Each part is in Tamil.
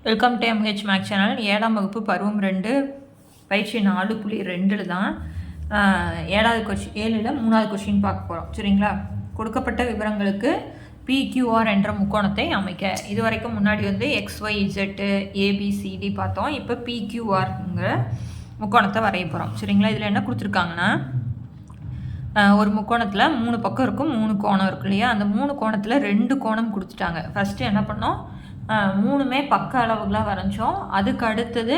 Welcome to MH maths channel. 7ஆம் வகுப்பு பருவம் 2 பயிற்சி 4.2 தான் 7வது கொஸ்டின் 7ல் 3வது கொஸ்டின் பார்க்க போகிறோம். சரிங்களா? கொடுக்கப்பட்ட விவரங்களுக்கு PQR என்ற முக்கோணத்தை அமைக்க. இது வரைக்கும் முன்னாடி வந்து XYZ ABCD பார்த்தோம். இப்போ PQRங்கிற முக்கோணத்தை வரைய போகிறோம். சரிங்களா? இதில் என்ன கொடுத்துருக்காங்கன்னா, ஒரு முக்கோணத்தில் 3 பக்கம் இருக்கும், 3 கோணம் இருக்கு இல்லையா? அந்த 3 கோணத்தில் 2 கோணம் கொடுத்துட்டாங்க. ஃபஸ்ட்டு என்ன பண்ணோம், 3மே பக்க அளவுகளாக வரைஞ்சோம். அதுக்கு அடுத்தது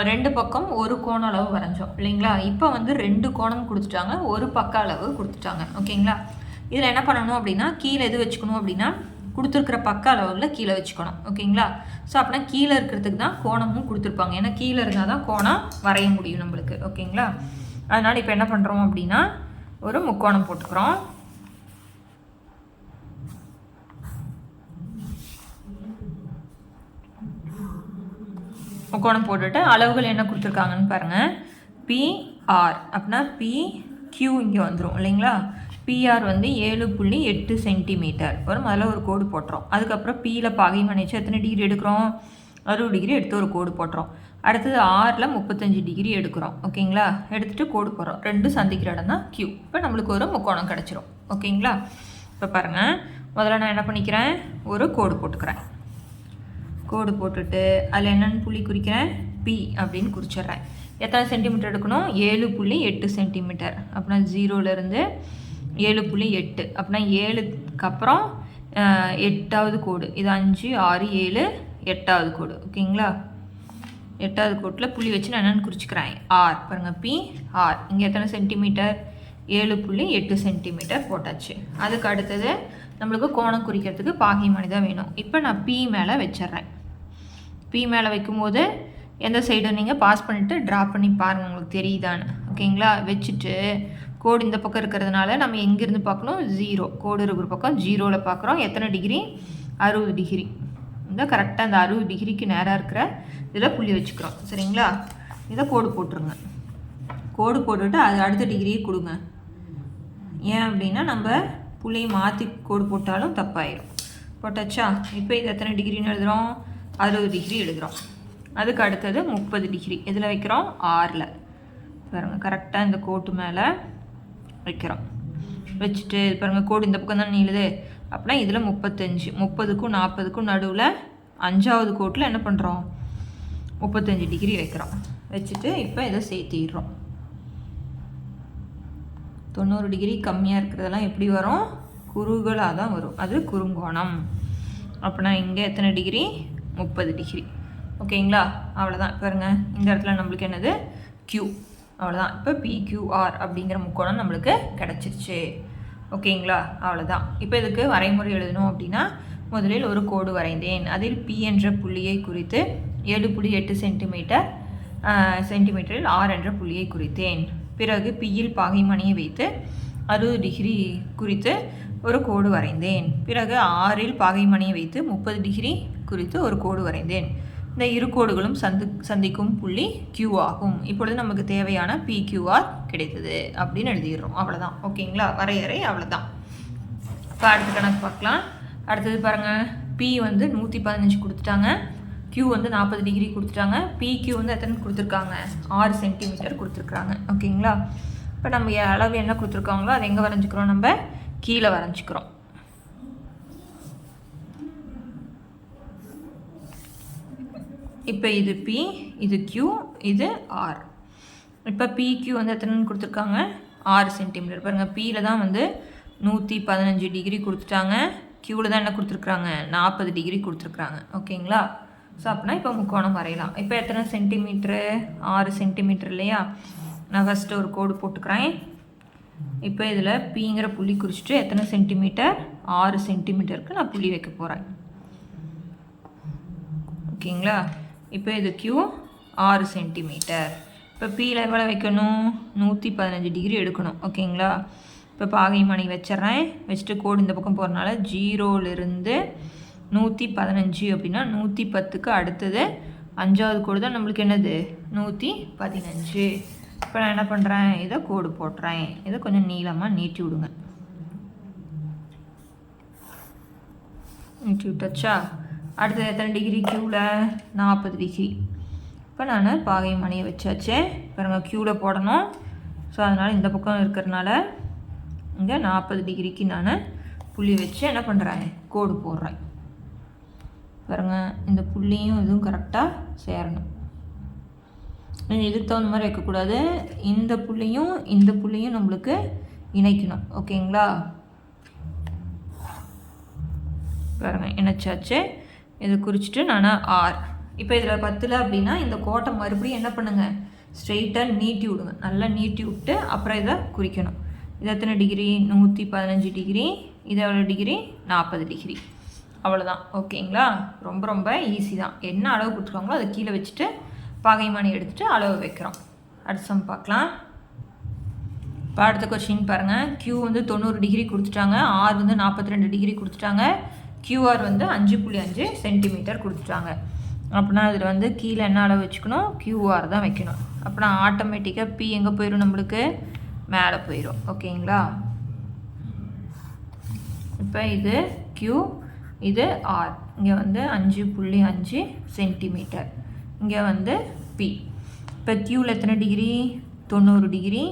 2 பக்கம் ஒரு கோண அளவு வரைஞ்சோம் இல்லைங்களா? இப்போ வந்து 2 கோணம் கொடுத்துட்டாங்க, ஒரு பக்க அளவு கொடுத்துட்டாங்க. ஓகேங்களா? இதில் என்ன பண்ணணும் அப்படின்னா, கீழே எது வச்சுக்கணும் அப்படின்னா, கொடுத்துருக்கிற பக்க அளவுகளில் கீழே வச்சுக்கணும். ஓகேங்களா? ஸோ அப்படின்னா கீழே இருக்கிறதுக்கு தான் கோணமும் கொடுத்துருப்பாங்க. ஏன்னா கீழே இருந்தால் தான் கோணம் வரைய முடியும் நம்மளுக்கு. ஓகேங்களா? அதனால் இப்போ என்ன பண்ணுறோம் அப்படின்னா, ஒரு முக்கோணம் போட்டுக்கிறோம். முக்கோணம் போட்டுட்டு அளவுகள் என்ன கொடுத்துருக்காங்கன்னு பாருங்கள். PR அப்படின்னா PQ இங்கே வந்துடும் இல்லைங்களா? PR வந்து 7.8 சென்டிமீட்டர் வரும். அதில் ஒரு கோடு போட்டுறோம். அதுக்கப்புறம் Pயில் பாகைமணி வச்சு எத்தனை டிகிரி எடுக்கிறோம்? 60 டிகிரி எடுத்து ஒரு கோடு போட்டுறோம். அடுத்தது Rயில் 35 டிகிரி எடுக்கிறோம். ஓகேங்களா? எடுத்துகிட்டு கோடு போடுறோம். 2 சந்திக்கிற இடம் தான் Q. இப்போ நம்மளுக்கு ஒரு முக்கோணம் கிடச்சிரும். ஓகேங்களா? இப்போ பாருங்கள், முதல்ல நான் என்ன பண்ணிக்கிறேன், ஒரு கோடு போட்டுக்கிறேன். கோடு போட்டுட்டு அதில் என்னென்னு புள்ளி குறிக்கிறேன், P அப்படின்னு குறிச்சிட்றேன். எத்தனை சென்டிமீட்டர் எடுக்கணும்? 7.8 சென்டிமீட்டர். அப்படின்னா 0லேருந்து 7.8 அப்படின்னா 7க்கு அப்புறம் 8வது கோடு. இது 5 6 7 8வது கோடு. ஓகேங்களா? 8வது கோட்டில் புள்ளி வச்சு நான் என்னென்னு குறிச்சிக்கிறேன், R. பாருங்கள், PR. இங்கே எத்தனை சென்டிமீட்டர்? 7.8 சென்டிமீட்டர் போட்டாச்சு. அதுக்கு அடுத்தது நம்மளுக்கு கோணம் குறிக்கிறதுக்கு பாகைமணி தான் வேணும். இப்போ நான் P மேலே வச்சிட்றேன். P மேலே வைக்கும்போது எந்த சைடும் நீங்கள் பாஸ் பண்ணிவிட்டு ட்ரா பண்ணி பாருங்கள், உங்களுக்கு தெரியுதான்னு. ஓகேங்களா? வச்சுட்டு கோடு இந்த பக்கம் இருக்கிறதுனால நம்ம எங்கேருந்து பார்க்கணும், 0. கோடு இருக்கிற பக்கம் 0ல் பார்க்குறோம். எத்தனை டிகிரி? 60 டிகிரி. இந்த கரெக்டாக அந்த 60 டிகிரிக்கு நேராக இருக்கிற இதில் புள்ளி வச்சுக்கிறோம். சரிங்களா? இதை கோடு போட்டுருங்க. கோடு போட்டுவிட்டு அது அடுத்த டிகிரியே கொடுங்க. ஏன் அப்படின்னா நம்ம புள்ளியை மாற்றி கோடு போட்டாலும் தப்பாயிடும். போட்டாச்சா? இப்போ இது எத்தனை டிகிரின்னு எழுதுகிறோம்? 60 டிகிரி எழுதுகிறோம். அதுக்கு அடுத்தது 30 டிகிரி எதில் வைக்கிறோம்? Rயில். பாருங்கள், கரெக்டாக இந்த கோட்டு மேலே வைக்கிறோம். வச்சுட்டு பாருங்கள், கோடு இந்த பக்கம் தான் நீளுது. அப்படின்னா இதில் 35, 30க்கும் 40க்கும் நடுவில் 5வது கோட்டில் என்ன பண்ணுறோம், 35 டிகிரி வைக்கிறோம். வச்சுட்டு இப்போ இதை சேர்த்திடுறோம். 90 டிகிரி கம்மியாக இருக்கிறதெல்லாம் எப்படி வரும்? குறுகலாக தான் வரும். அது குறுங்கோணம். அப்படின்னா இங்கே எத்தனை டிகிரி? 30 டிகிரி. ஓகேங்களா? அவ்வளோதான். பாருங்கள், இந்த இடத்துல நம்மளுக்கு என்னது, Q. அவ்வளோதான். இப்போ PQR அப்படிங்கிற முக்கோணம் நம்மளுக்கு கிடச்சிருச்சு. ஓகேங்களா? அவ்வளோதான். இப்போ இதுக்கு வரைமுறை எழுதணும் அப்படின்னா, முதலில் ஒரு கோடு வரைந்தேன். அதில் P என்ற புள்ளியை குறித்து 7.8 சென்டிமீட்டரில் R என்ற புள்ளியை குறித்தேன். பிறகு Pயில் பாகைமணியை வைத்து 60 டிகிரி குறித்து ஒரு கோடு வரைந்தேன். பிறகு Rயில் பாகைமணியை வைத்து 30 டிகிரி குறித்து ஒரு கோடு வரைந்தேன். இந்த இரு கோடுகளும் சந்திக்கும் புள்ளி Q ஆகும். இப்பொழுது நமக்கு தேவையான PQR கிடைத்தது அப்படின்னு எழுதிடுறோம். அவ்வளோதான். ஓகேங்களா? வரையறை அவ்வளோதான். இப்போ அடுத்த கணக்கு பார்க்கலாம். அடுத்தது பாருங்கள், P வந்து 115 கொடுத்துட்டாங்க, Q வந்து 40 டிகிரி கொடுத்துட்டாங்க. PQ வந்து எத்தனை கொடுத்துருக்காங்க? 6 சென்டிமீட்டர் கொடுத்துருக்குறாங்க. ஓகேங்களா? இப்போ நம்ம அளவு என்ன கொடுத்துருக்காங்களோ அதை எங்கே வரைஞ்சிக்கிறோம்? நம்ம கீழே வரைஞ்சிக்கிறோம். இப்போ இது P, இது Q, இது R. இப்போ PQ வந்து எத்தனைன்னு கொடுத்துருக்காங்க? 6 சென்டிமீட்டர். பாருங்கள், Pயில் தான் வந்து 115 டிகிரி கொடுத்துட்டாங்க, Qவில் தான் என்ன கொடுத்துருக்குறாங்க? 40 டிகிரி கொடுத்துருக்குறாங்க. ஓகேங்களா? ஸோ அப்படின்னா இப்போ முக்கோணம் வரையலாம். இப்போ எத்தனை சென்டிமீட்ரு? 6 சென்டிமீட்டர் இல்லையா? நான் ஃபஸ்ட்டு ஒரு கோடு போட்டுக்கிறேன். இப்போ இதில் Pங்கிற புள்ளி குறிச்சிட்டு எத்தனை சென்டிமீட்டர்? 6 சென்டிமீட்டருக்கு நான் புள்ளி வைக்க போகிறேன். ஓகேங்களா? இப்போ இது Q 6 சென்டிமீட்டர். இப்போ Pயில் எவ்வளோ வைக்கணும்? 115 டிகிரி எடுக்கணும். ஓகேங்களா? இப்போ பாகைமணி வச்சிட்றேன். வச்சுட்டு கோடு இந்த பக்கம் போகிறனால 0லேருந்து 115 அப்படின்னா 110க்கு அடுத்தது 5வது கோடு தான் நம்மளுக்கு என்னது? 115. இப்போ நான் என்ன பண்ணுறேன், இதை கோடு போட்டுறேன். இதை கொஞ்சம் நீளமாக நீட்டி விடுங்க. நீட்டி விட்டாச்சா? அடுத்தது எத்தனை டிகிரி க்யூவில் 40 டிகிரி. இப்போ நான் பாகைமானியை வச்சாச்சு. பாருங்கள் க்யூவில் போடணும். ஸோ அதனால் இந்த பக்கம் இருக்கிறதுனால இங்கே 40 டிகிரிக்கு நான் புள்ளி வச்சு என்ன பண்ணுறேன், கோடு போடுறேன். பாருங்கள் இந்த புள்ளியும் இதுவும் கரெக்டாக சேரணும். இதுக்கு தகுந்த மாதிரி வைக்கக்கூடாது. இந்த புள்ளியும் நம்மளுக்கு இணைக்கணும். ஓகேங்களா? பாருங்கள் இணைச்சாச்சு. இது குறிச்சிட்டு நான் ஆர். இப்போ இதில் 10 அப்படின்னா இந்த கோட்டை மறுபடியும் என்ன பண்ணுங்கள், ஸ்ட்ரெயிட்டாக நீட்டி விடுங்க. நல்லா நீட்டி விட்டு அப்புறம் இதை குறிக்கணும். இது எத்தனை டிகிரி, 115 டிகிரி. இது எவ்வளோ டிகிரி, 40 டிகிரி. அவ்வளோதான். ஓகேங்களா? ரொம்ப ரொம்ப ஈஸி தான். என்ன அளவு கொடுத்துருக்காங்களோ அதை கீழே வச்சுட்டு பாகைமானி எடுத்துகிட்டு அளவு வைக்கிறோம். அடுத்த சம் பார்க்கலாம். இப்போ அடுத்த கொஸ்டின் பாருங்கள். Q வந்து 90 டிகிரி கொடுத்துட்டாங்க. R வந்து 42 டிகிரி கொடுத்துட்டாங்க. QR வந்து 5.5 சென்டிமீட்டர் கொடுத்துட்டாங்க. அப்படின்னா அதில் வந்து கீழே என்ன அளவு வச்சுக்கணும், QR தான் வைக்கணும். அப்படின்னா ஆட்டோமேட்டிக்காக P எங்கே போயிடும், நம்மளுக்கு மேலே போயிடும். ஓகேங்களா? இப்போ இது Q, இது R. இங்கே வந்து 5.5 சென்டிமீட்டர். இங்கே வந்து P. இப்போ Qவில் எத்தனை டிகிரி, 90 டிகிரி.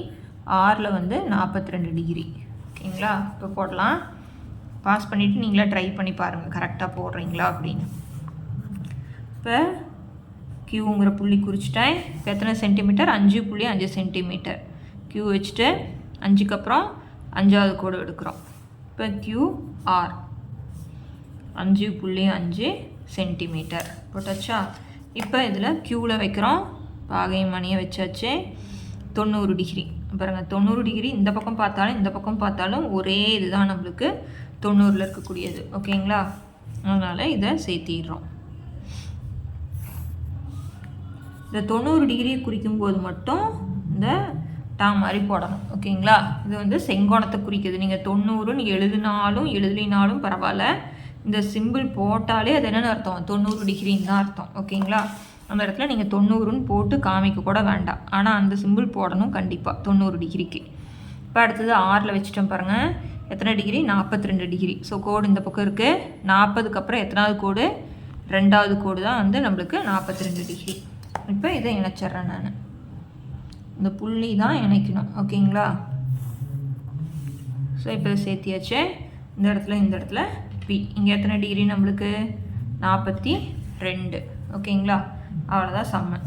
Rயில் வந்து 42 டிகிரி. ஓகேங்களா? இப்போ போடலாம். பாஸ் பண்ணிவிட்டு நீங்களே ட்ரை பண்ணி பாருங்கள் கரெக்டாக போடுறீங்களா அப்படின்னு. இப்போ Qங்கிற புள்ளி குறிச்சிட்டேன். இப்போ எத்தனை சென்டிமீட்டர், 5.5 சென்டிமீட்டர். Q வச்சுட்டு 5க்கு அப்புறம் 5வது கோடு எடுக்கிறோம். இப்போ QR 5.5 சென்டிமீட்டர் போட்டாச்சா? இப்போ இதில் Qவில் வைக்கிறோம். பாகைமானியை வச்சாச்சு. 90 டிகிரி. பாருங்கள் 90 டிகிரி இந்த பக்கம் பார்த்தாலும் ஒரே இதுதான் நம்மளுக்கு 90ல் இருக்கக்கூடியது. ஓகேங்களா? அதனால் இதை சேர்த்திடுறோம். இந்த 90 டிகிரியை குறிக்கும்போது மட்டும் இந்த மாதிரி போடணும். ஓகேங்களா? இது வந்து செங்கோணத்தை குறிக்குது. நீங்கள் 90ன்னு எழுதினாலும் பரவாயில்ல. இந்த சிம்பிள் போட்டாலே அது என்னென்னு அர்த்தம், 90 டிகிரின்னு தான் அர்த்தம். ஓகேங்களா? அந்த இடத்துல நீங்கள் 90ன்னு போட்டு காமிக்க கூட வேண்டாம். ஆனால் அந்த சிம்பிள் போடணும் கண்டிப்பாக 90 டிகிரிக்கு. இப்போ அடுத்தது ஆரில் வச்சுட்டோம் பாருங்கள். எத்தனை டிகிரி, 42 டிகிரி. ஸோ கோடு இந்த பக்கம் இருக்குது. 40க்கு அப்புறம் எத்தனாவது கோடு, 2வது கோடு தான் வந்து நம்மளுக்கு 42 டிகிரி. இப்போ இதை இணைச்சிட்றேன் நான். இந்த புள்ளி தான் இணைக்கணும். ஓகேங்களா? ஸோ இப்போ சேர்த்தியாச்சு. இந்த இடத்துல P. இங்கே எத்தனை டிகிரி நம்மளுக்கு, 42. ஓகேங்களா? அவ்வளோதான் சம்மன்.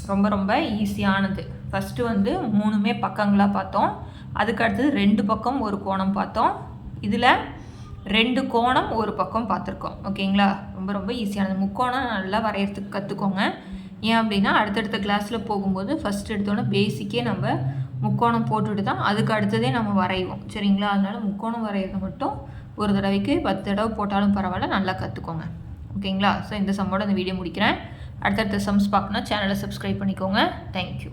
ரொம்ப ரொம்ப ஈஸியானது. ஃபஸ்ட்டு வந்து 3மே பக்கங்களாக பார்த்தோம். அதுக்கு அடுத்தது 2 பக்கம் ஒரு கோணம் பார்த்தோம். இதில் 2 கோணம் ஒரு பக்கம் பார்த்துருக்கோம். ஓகேங்களா? ரொம்ப ரொம்ப ஈஸியானது. முக்கோணம் நல்லா வரைகிறதுக்கு கற்றுக்கோங்க. ஏன் அப்படின்னா அடுத்தடுத்த கிளாஸில் போகும்போது ஃபஸ்ட் எடுத்தோன்னே பேசிக்கே நம்ம முக்கோணம் போட்டுட்டு தான் அதுக்கு அடுத்ததே நம்ம வரைவோம். சரிங்களா? அதனால் முக்கோணம் வரைகிறது மட்டும் ஒரு தடவைக்கு 10 தடவை போட்டாலும் பரவாயில்ல, நல்லா கற்றுக்கோங்க. ஓகேங்களா? ஸோ இந்த சம்மோட இந்த வீடியோ முடிக்கிறேன். அடுத்தடுத்த சம்ஸ் பார்க்கணும், சேனலை சப்ஸ்கிரைப் பண்ணிக்கோங்க. தேங்க்யூ.